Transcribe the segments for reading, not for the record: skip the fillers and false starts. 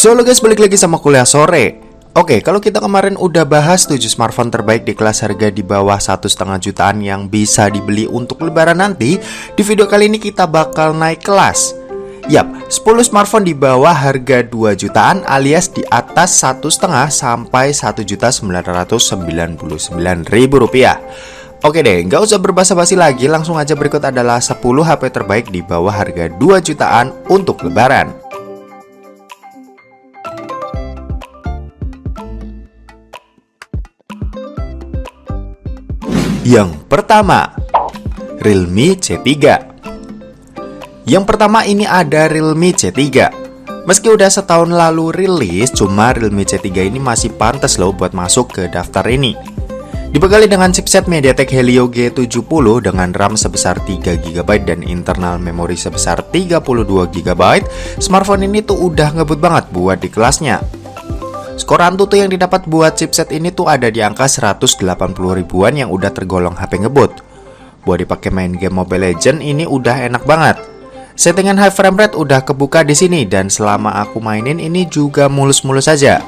So halo guys, balik lagi sama kuliah sore. Oke, kalau kita kemarin udah bahas 7 smartphone terbaik di kelas harga di bawah 1,5 jutaan yang bisa dibeli untuk lebaran nanti, di video kali ini kita bakal naik kelas. Yap, 10 smartphone di bawah harga 2 jutaan alias di atas 1,5 sampai 1.999.000 rupiah. Oke deh, nggak usah berbasa-basi lagi, langsung aja berikut adalah 10 HP terbaik di bawah harga 2 jutaan untuk lebaran. Yang pertama, Realme C3. Yang pertama ini ada Realme C3. Meski udah setahun lalu rilis, cuma Realme C3 ini masih pantas loh buat masuk ke daftar ini. Dibekali dengan chipset MediaTek Helio G70 dengan RAM sebesar 3GB dan internal memori sebesar 32GB, smartphone ini tuh udah ngebut banget buat di kelasnya. Skor Antutu yang didapat buat chipset ini tuh ada di angka 180 ribuan yang udah tergolong HP ngebut. Buat dipakai main game Mobile Legends ini udah enak banget. Settingan high frame rate udah kebuka di sini dan selama aku mainin ini juga mulus-mulus saja.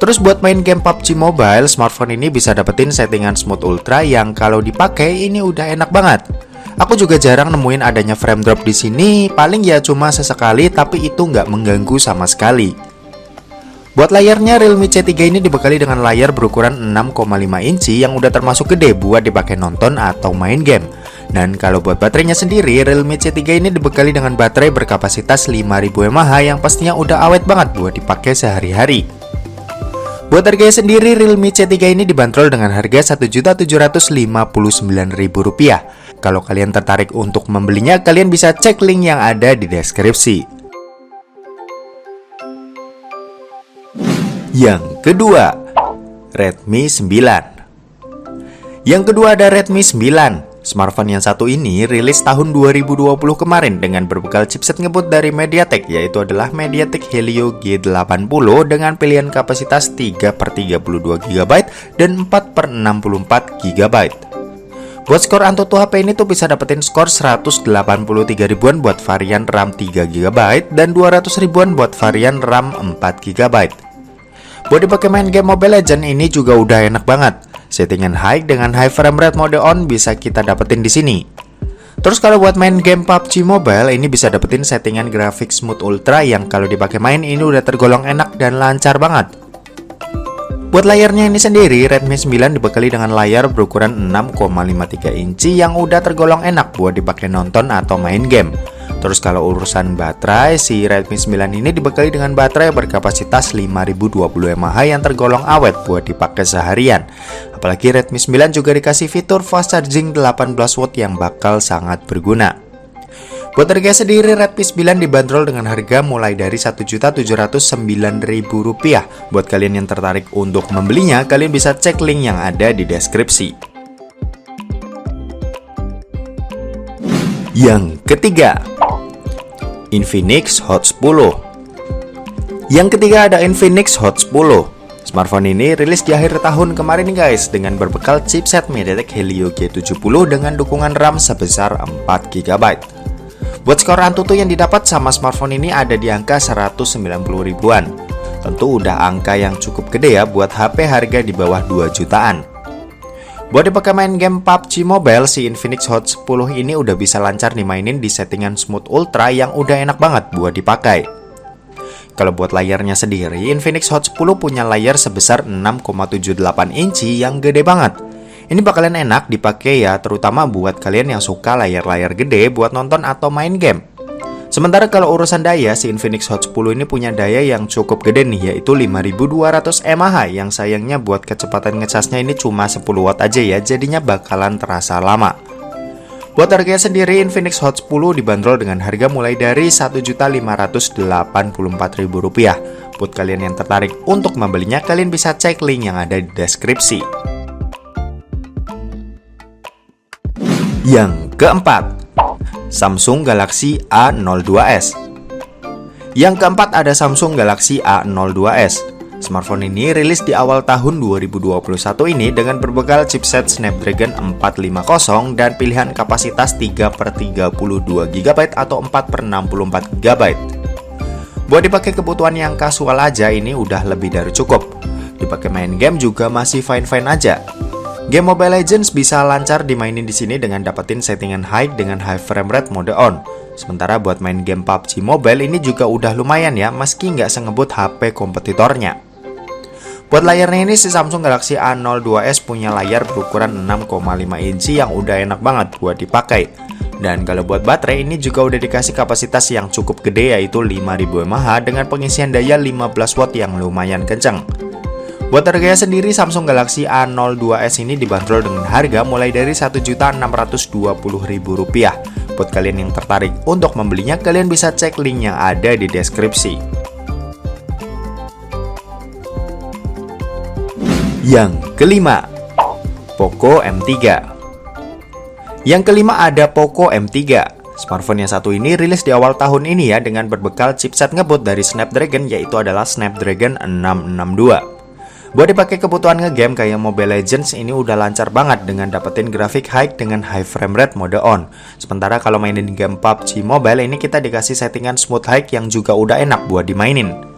Terus buat main game PUBG Mobile, smartphone ini bisa dapetin settingan Smooth Ultra yang kalau dipakai ini udah enak banget. Aku juga jarang nemuin adanya frame drop di sini, paling ya cuma sesekali tapi itu nggak mengganggu sama sekali. Buat layarnya, Realme C3 ini dibekali dengan layar berukuran 6,5 inci yang udah termasuk gede buat dipakai nonton atau main game. Dan kalau buat baterainya sendiri, Realme C3 ini dibekali dengan baterai berkapasitas 5000 mAh yang pastinya udah awet banget buat dipakai sehari-hari. Buat harganya sendiri, Realme C3 ini dibanderol dengan harga Rp1.759.000. Kalau kalian tertarik untuk membelinya, kalian bisa cek link yang ada di deskripsi. Yang kedua, Redmi 9. Yang kedua ada Redmi 9. Smartphone yang satu ini rilis tahun 2020 kemarin dengan berbekal chipset ngebut dari MediaTek, yaitu adalah MediaTek Helio G80 dengan pilihan kapasitas 3/32GB dan 4/64GB. Buat skor Antutu HP ini tuh bisa dapetin skor 183 ribuan buat varian RAM 3GB dan 200 ribuan buat varian RAM 4GB. Buat dipakai main game Mobile Legends ini juga udah enak banget. Settingan high dengan high frame rate mode on bisa kita dapetin di sini. Terus kalau buat main game PUBG Mobile ini bisa dapetin settingan grafik Smooth Ultra yang kalau dipakai main ini udah tergolong enak dan lancar banget. Buat layarnya ini sendiri, Redmi 9 dibekali dengan layar berukuran 6,53 inci yang udah tergolong enak buat dipakai nonton atau main game. Terus kalau urusan baterai, si Redmi 9 ini dibekali dengan baterai berkapasitas 5020 mAh yang tergolong awet buat dipakai seharian. Apalagi Redmi 9 juga dikasih fitur fast charging 18W yang bakal sangat berguna. Buat harga sendiri, Redmi 9 dibanderol dengan harga mulai dari Rp1.709.000. Buat kalian yang tertarik untuk membelinya, kalian bisa cek link yang ada di deskripsi. Yang ketiga, Infinix Hot 10. Yang ketiga ada Infinix Hot 10. Smartphone ini rilis di akhir tahun kemarin nih guys, dengan berbekal chipset MediaTek Helio G70 dengan dukungan RAM sebesar 4GB. Buat skor Antutu yang didapat sama smartphone ini ada di angka 190 ribuan. Tentu udah angka yang cukup gede ya buat HP harga di bawah 2 jutaan. Buat dipakai main game PUBG Mobile, si Infinix Hot 10 ini udah bisa lancar dimainin di settingan Smooth Ultra yang udah enak banget buat dipakai. Kalau buat layarnya sendiri, Infinix Hot 10 punya layar sebesar 6,78 inci yang gede banget. Ini bakalan enak dipakai ya, terutama buat kalian yang suka layar-layar gede buat nonton atau main game. Sementara kalau urusan daya, si Infinix Hot 10 ini punya daya yang cukup gede nih, yaitu 5200 mAh, yang sayangnya buat kecepatan ngecasnya ini cuma 10W aja ya, jadinya bakalan terasa lama. Buat harganya sendiri, Infinix Hot 10 dibanderol dengan harga mulai dari Rp1.584.000. Buat kalian yang tertarik untuk membelinya, kalian bisa cek link yang ada di deskripsi. Yang keempat, Samsung Galaxy A02s. Yang keempat ada Samsung Galaxy A02s. Smartphone ini rilis di awal tahun 2021 ini dengan berbekal chipset Snapdragon 450 dan pilihan kapasitas 3/32GB atau 4/64GB. Buat dipakai kebutuhan yang casual aja ini udah lebih dari cukup. Dipakai main game juga masih fine-fine aja. Game Mobile Legends bisa lancar dimainin di sini dengan dapetin settingan high dengan high frame rate mode on. Sementara buat main game PUBG Mobile ini juga udah lumayan ya, meski nggak sengebut HP kompetitornya. Buat layarnya ini si Samsung Galaxy A02s punya layar berukuran 6,5 inci yang udah enak banget buat dipakai. Dan kalau buat baterai ini juga udah dikasih kapasitas yang cukup gede yaitu 5000 mAh dengan pengisian daya 15 watt yang lumayan kenceng. Buat harganya sendiri Samsung Galaxy A02s ini dibanderol dengan harga mulai dari Rp1.620.000. Buat kalian yang tertarik untuk membelinya, kalian bisa cek link yang ada di deskripsi. Yang kelima, Poco M3. Yang kelima ada Poco M3. Smartphone yang satu ini rilis di awal tahun ini ya dengan berbekal chipset ngebut dari Snapdragon yaitu adalah Snapdragon 662. Buat dipakai kebutuhan ngegame kayak Mobile Legends ini udah lancar banget dengan dapetin grafik high dengan high frame rate mode on. Sementara kalau mainin game PUBG Mobile ini kita dikasih settingan smooth high yang juga udah enak buat dimainin.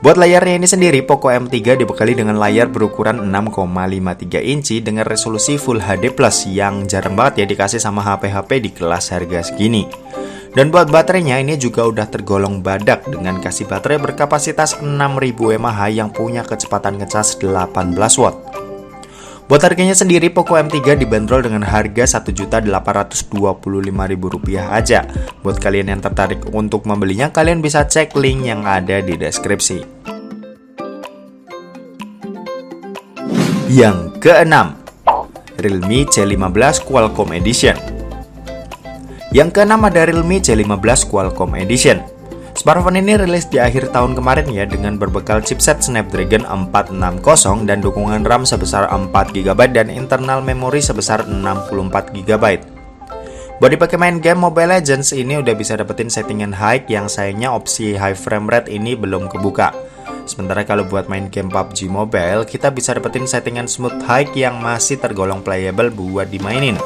Buat layarnya ini sendiri Poco M3 dibekali dengan layar berukuran 6,53 inci dengan resolusi Full HD Plus yang jarang banget ya dikasih sama HP-HP di kelas harga segini. Dan buat baterainya ini juga udah tergolong badak dengan kasih baterai berkapasitas 6000 mAh yang punya kecepatan ngecas 18 watt. Buat harganya sendiri Poco M3 dibanderol dengan harga Rp1.825.000 aja. Buat kalian yang tertarik untuk membelinya, kalian bisa cek link yang ada di deskripsi. Yang keenam, Realme C15 Qualcomm Edition. Yang keenam ada Realme C15 Qualcomm Edition. Smartphone ini rilis di akhir tahun kemarin ya dengan berbekal chipset Snapdragon 460 dan dukungan RAM sebesar 4GB dan internal memori sebesar 64GB. Buat dipakai main game Mobile Legends ini udah bisa dapetin settingan high yang sayangnya opsi high frame rate ini belum kebuka. Sementara kalau buat main game PUBG Mobile kita bisa dapetin settingan smooth high yang masih tergolong playable buat dimainin.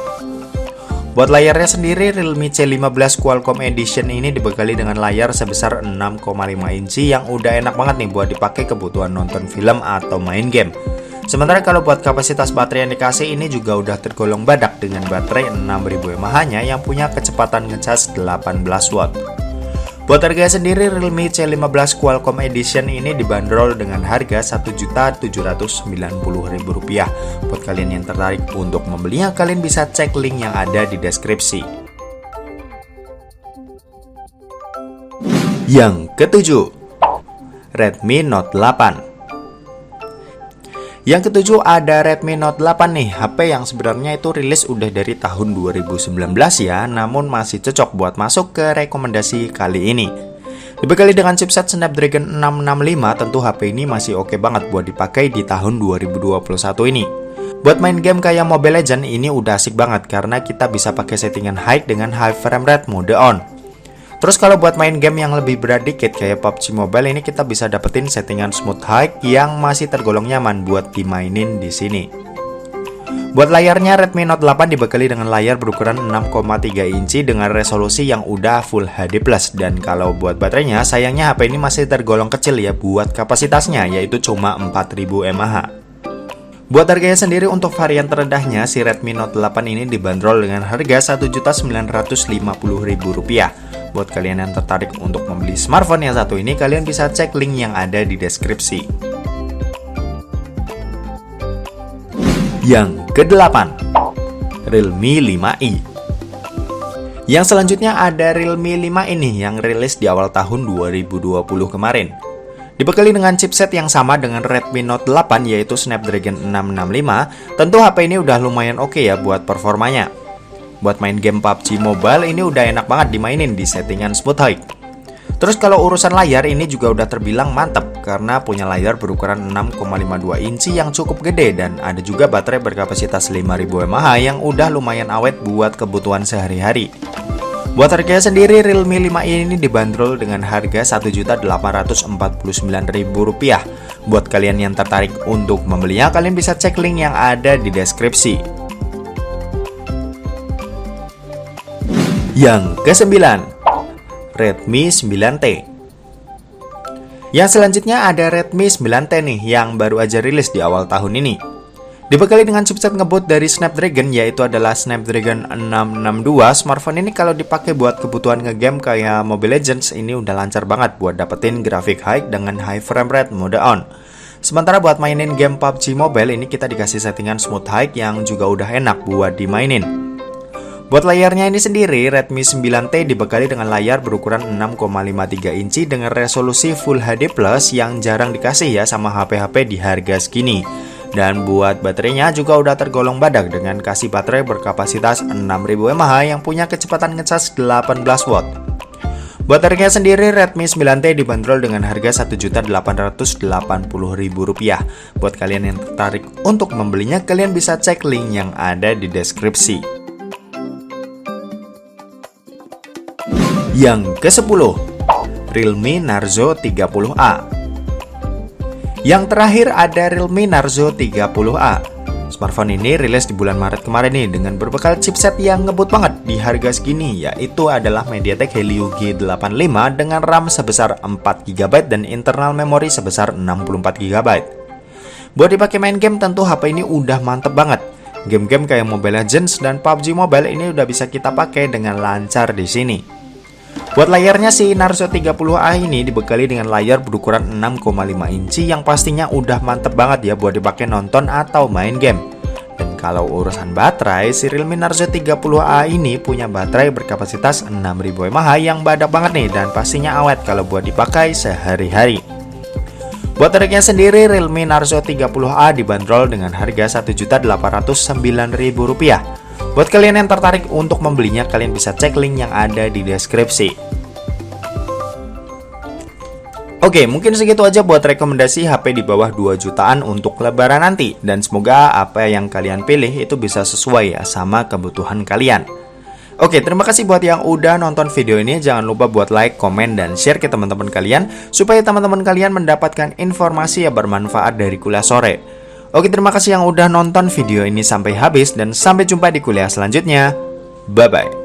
Buat layarnya sendiri, Realme C15 Qualcomm Edition ini dibekali dengan layar sebesar 6,5 inci yang udah enak banget nih buat dipakai kebutuhan nonton film atau main game. Sementara kalau buat kapasitas baterai yang dikasih ini juga udah tergolong badak dengan baterai 6000 mAh-nya yang punya kecepatan ngecas 18 watt. Buat harga sendiri, Realme C15 Qualcomm Edition ini dibanderol dengan harga Rp1.790.000. Buat kalian yang tertarik untuk membelinya, kalian bisa cek link yang ada di deskripsi. Yang ketujuh, Redmi Note 8. Yang ketujuh ada Redmi Note 8 nih, HP yang sebenarnya itu rilis udah dari tahun 2019 ya, namun masih cocok buat masuk ke rekomendasi kali ini. Dibekali dengan chipset Snapdragon 665, tentu HP ini masih oke banget buat dipakai di tahun 2021 ini. Buat main game kayak Mobile Legends ini udah asik banget karena kita bisa pakai settingan high dengan high frame rate mode on. Terus kalau buat main game yang lebih berat dikit kayak PUBG Mobile ini kita bisa dapetin settingan smooth high yang masih tergolong nyaman buat dimainin di sini. Buat layarnya Redmi Note 8 dibekali dengan layar berukuran 6,3 inci dengan resolusi yang udah Full HD Plus dan kalau buat baterainya sayangnya HP ini masih tergolong kecil ya buat kapasitasnya yaitu cuma 4000 mAh. Buat harganya sendiri untuk varian terendahnya si Redmi Note 8 ini dibanderol dengan harga Rp1.950.000. Buat kalian yang tertarik untuk membeli smartphone yang satu ini, kalian bisa cek link yang ada di deskripsi. Yang kedelapan, Realme 5i. Yang selanjutnya ada Realme 5 ini yang rilis di awal tahun 2020 kemarin. Dibekali dengan chipset yang sama dengan Redmi Note 8 yaitu Snapdragon 665, tentu HP ini udah lumayan oke ya buat performanya. Buat main game PUBG Mobile ini udah enak banget dimainin di settingan smooth high. Terus kalau urusan layar ini juga udah terbilang mantap karena punya layar berukuran 6,52 inci yang cukup gede dan ada juga baterai berkapasitas 5000 mAh yang udah lumayan awet buat kebutuhan sehari-hari. Buat harganya sendiri Realme 5i ini dibanderol dengan harga Rp1.849.000. Buat kalian yang tertarik untuk membelinya, kalian bisa cek link yang ada di deskripsi. Yang ke-9, Redmi 9T. Yang selanjutnya ada Redmi 9T nih yang baru aja rilis di awal tahun ini. Dibekali dengan chipset ngebut dari Snapdragon, yaitu adalah Snapdragon 662. Smartphone ini kalau dipakai buat kebutuhan ngegame kayak Mobile Legends ini udah lancar banget buat dapetin grafik high dengan high frame rate mode on. Sementara buat mainin game PUBG Mobile ini kita dikasih settingan smooth high yang juga udah enak buat dimainin. Buat layarnya ini sendiri, Redmi 9T dibekali dengan layar berukuran 6,53 inci dengan resolusi Full HD Plus yang jarang dikasih ya sama HP-HP di harga segini. Dan buat baterainya juga udah tergolong badak dengan kasih baterai berkapasitas 6000 mAh yang punya kecepatan ngecas 18 watt. Buat harganya sendiri, Redmi 9T dibanderol dengan harga Rp1.880.000. Buat kalian yang tertarik untuk membelinya, kalian bisa cek link yang ada di deskripsi. Yang ke-10, Realme Narzo 30A. Yang terakhir ada Realme Narzo 30A. Smartphone ini rilis di bulan Maret kemarin nih dengan berbekal chipset yang ngebut banget di harga segini, yaitu adalah MediaTek Helio G85 dengan RAM sebesar 4GB dan internal memori sebesar 64GB. Buat dipakai main game tentu HP ini udah mantep banget. Game-game kayak Mobile Legends dan PUBG Mobile ini udah bisa kita pakai dengan lancar di sini. Buat layarnya si Narzo 30A ini dibekali dengan layar berukuran 6,5 inci yang pastinya udah mantep banget ya buat dipakai nonton atau main game. Dan kalau urusan baterai, si Realme Narzo 30A ini punya baterai berkapasitas 6000 mAh yang badak banget nih dan pastinya awet kalau buat dipakai sehari-hari. Buat harganya sendiri, Realme Narzo 30A dibanderol dengan harga Rp1.809.000. Buat kalian yang tertarik untuk membelinya, kalian bisa cek link yang ada di deskripsi. Oke, mungkin segitu aja buat rekomendasi HP di bawah 2 jutaan untuk lebaran nanti. Dan semoga apa yang kalian pilih itu bisa sesuai ya sama kebutuhan kalian. Oke, terima kasih buat yang udah nonton video ini. Jangan lupa buat like, komen, dan share ke teman-teman kalian supaya teman-teman kalian mendapatkan informasi yang bermanfaat dari kuliah sore. Oke, terima kasih yang udah nonton video ini sampai habis dan sampai jumpa di kuliah selanjutnya. Bye-bye.